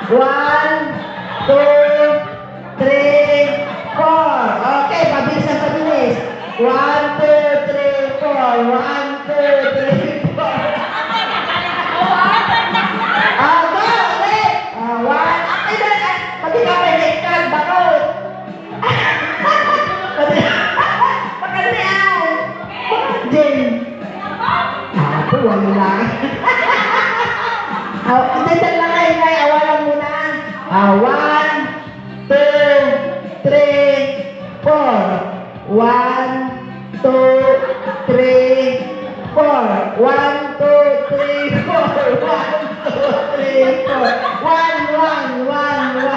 1, 2, 3, 4. Okay, pabilis na pabilis. 1, 2, 3, 4. 1, 2, 3, 4. Go! Ulit! 1. Ay, pati ka may neckal. Bakot! Pakalian! Jane! Ito, wala. Ilan lang kayo na, awalan muna. 1, 2, 3, 4. 1, 2, 3, 4. 1, 2, 3, 4. 1, 2, 3, 4. 1, 1, 1, 1.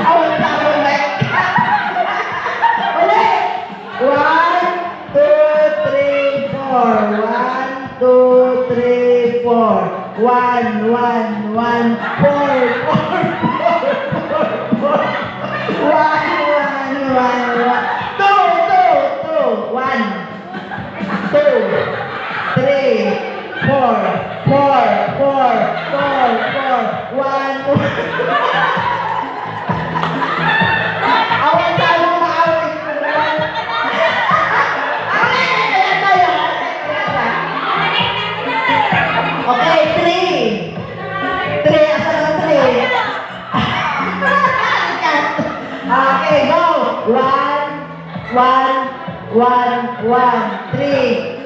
Awal na ako na. Ulit! 1, 2, 3, 4. 1, 2, 3, 4. 1, 1, 1, 4, 4, 4, 4, 4. 1, 1, 1, 1. 2, 2, 2. 1, 2, 3, 4, 4, 4, 4, 4. 1, 2. Awal tayo maawal. Okay, 3. 3, asa na 3? Okay, go. 1, 1, 1, 1, 3.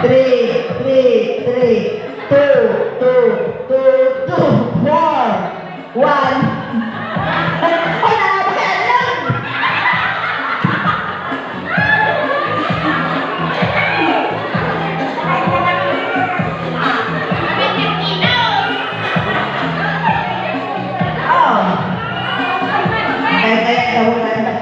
3, 3, 3. 2, 2, 2, 2, 4. 1. Kaya daw na